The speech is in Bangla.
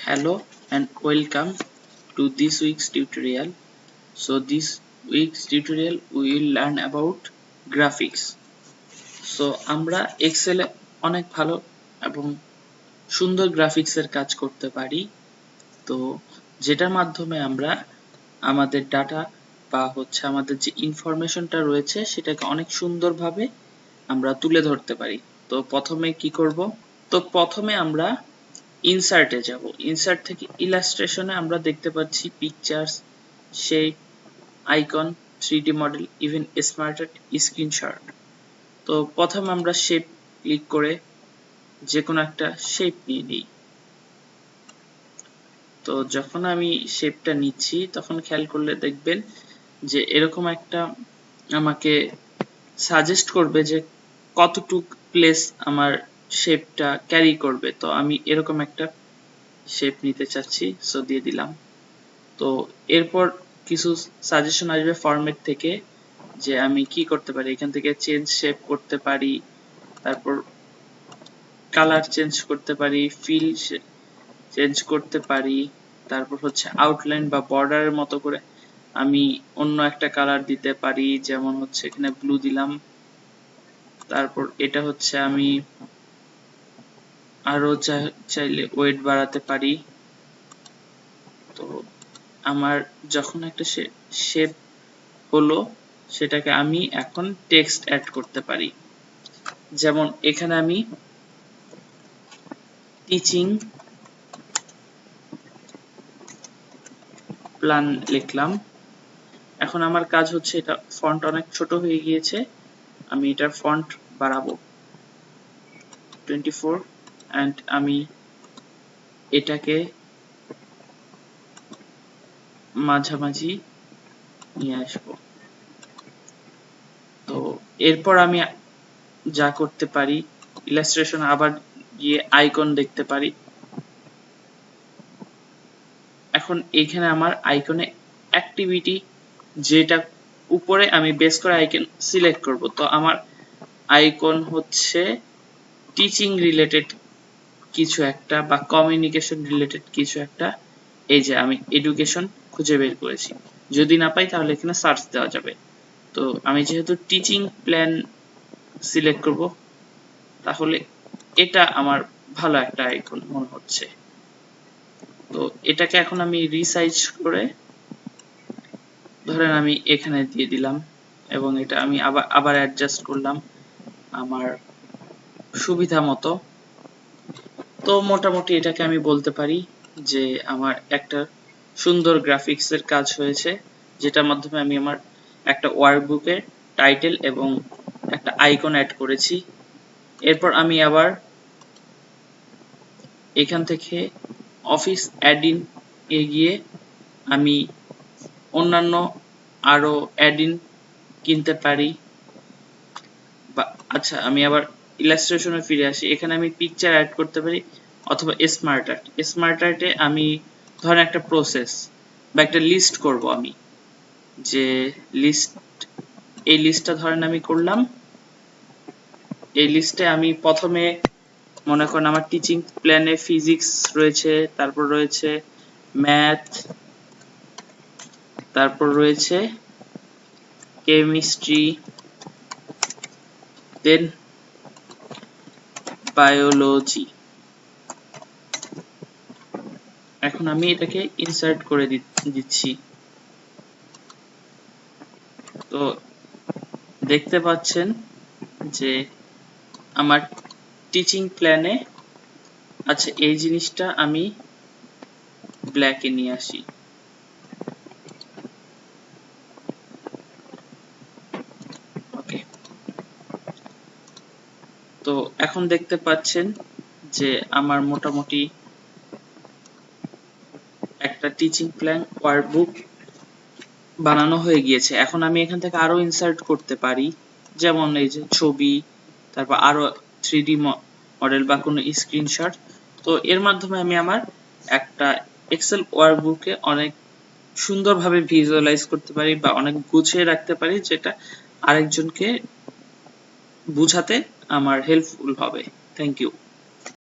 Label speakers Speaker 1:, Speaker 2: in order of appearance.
Speaker 1: Hello and welcome to this week's tutorial. So this week's tutorial we will learn about graphics. So আমরা Excel এ অনেক ভালো এবং সুন্দর গ্রাফিক্স এর কাজ করতে পারি। তো যেটার মাধ্যমে আমরা আমাদের ডাটা বা আমাদের যে ইনফরমেশনটা রয়েছে সেটাকে অনেক সুন্দরভাবে আমরা তুলে ধরতে পারি। তো প্রথমে কি করব? তো প্রথমে আমরা ইনসার্টে যাব। ইনসার্ট থেকে ইলাস্ট্রেশনে আমরা দেখতে পাচ্ছি pictures, shape, icon, 3D model, even SmartArt screenshot. তো প্রথমে আমরা শেপ ক্লিক করে যে কোনো একটা শেপ নিয়ে নিই। তো যখন আমি শেপটা নিচ্ছি তখন খেয়াল করলে দেখবেন যে এরকম একটা আমাকে সাজেস্ট করবে যে কতটুক প্লেস আমার শেপটা ক্যারি করবে। তো আমি এরকম একটা শেপ নিতে চাচ্ছি, সো দিয়ে দিলাম। তো এরপর কিছু সাজেশন আসবে ফরম্যাট থেকে যে আমি কি করতে পারি। এখান থেকে চেঞ্জ শেপ করতে পারি, তারপর কালার চেঞ্জ করতে পারি, ফিল চেঞ্জ করতে পারি, তারপর আউটলাইন বা বর্ডারের মতো করে আমি অন্য একটা কালার দিতে পারি, যেমন এখানে ব্লু দিলাম। তারপর এটা আমি আরো চাইলে ওয়েট বাড়াতে পারি। তো আমার যখন একটা শেপ হলো সেটাকে আমি এখন টেক্সট অ্যাড করতে পারি। যেমন এখানে আমি টিচিং প্ল্যান লিখলাম। এখন আমার কাজ এটা ফন্ট অনেক ছোট হয়ে গিয়েছে, আমি এটার ফন্ট বাড়াবো 24 এন্ড আমি এটাকে মাঝামাঝি নিয়ে আসবো। তো এরপর আমি যা করতে পারি, ইলাস্ট্রেশন আবার গিয়ে আইকন দেখতে পারি। এখন এখানে আমার আইকনে অ্যাক্টিভিটি যেটা উপরে আমি বেস করে আইকন সিলেক্ট করব। তো আমার আইকন টিচিং রিলেটেড কিছু একটা বা কমিউনিকেশন রিলেটেড কিছু একটা। এই যে আমি এডুকেশন খুঁজে বের করেছি, যদি না পাই তাহলে এখানে সার্চ দেওয়া যাবে। তো আমি যেহেতু টিচিং প্ল্যান সিলেক্ট করব, তাহলে এটা আমার ভালো একটা আইকন মনে হচ্ছে। তো এটাকে এখন আমি রিসাইজ করে ধরেন আমি এখানে দিয়ে দিলাম এবং এটা আমি আবার অ্যাডজাস্ট করলাম আমার সুবিধা মতো। তো মোটামুটি এটাকে আমি বলতে পারি যে আমার একটা সুন্দর গ্রাফিক্স এর কাজ হয়েছে, যেটার মাধ্যমে আমি আমার একটা ওয়ার্কবুকের টাইটেল এবং একটা আইকন অ্যাড করেছি। এরপর আমি আবার এখান থেকে অফিস অ্যাড-ইন এ গিয়ে আমি অন্যান্য আরো অ্যাড-ইন কিনতে পারি। আচ্ছা, আমি আবার ইলাস্ট্রেশনে ফিরে আসি। এখানে আমি পিকচার অ্যাড করতে পারি অথবা স্মার্ট আর্ট। স্মার্ট আর্টে আমি ধরেন একটা প্রসেস বা একটা লিস্ট করব। আমি যে এই লিস্টটা ধরেন আমি করলাম। এই লিস্টে আমি প্রথমে মনে করেন আমার টিচিং প্ল্যানে ফিজিক্স রয়েছে, তারপর রয়েছে ম্যাথ, তারপর রয়েছে কেমিস্ট্রি, দেন বায়োলজি। এখন আমি এটাকে ইনসার্ট করে দিচ্ছি। তো দেখতে পাচ্ছেন যে আমার টিচিং প্ল্যানে আচ্ছা, এই জিনিসটা আমি ব্ল্যাকে নিয়ে আসি। ওকে, তো এখন দেখতে পাচ্ছেন যে আমার মোটামুটি একটা টিচিং প্ল্যান ওয়ার্কবুক বানানো হয়ে গিয়েছে। এখন আমি এখান থেকে আরো ইনসার্ট করতে পারি, যেমন এই যে ছবি, তারপর আরো 3D মডেল বা কোনো স্ক্রিনশট। তো এর মাধ্যমে আমি আমার একটা এক্সেল ওয়ার্কবুকে অনেক সুন্দরভাবে ভিজুয়ালাইজ করতে পারি বা অনেক গুছিয়ে রাখতে পারি, যেটা আরেকজনকে বুঝাতে আমার হেল্পফুল হবে। Thank you.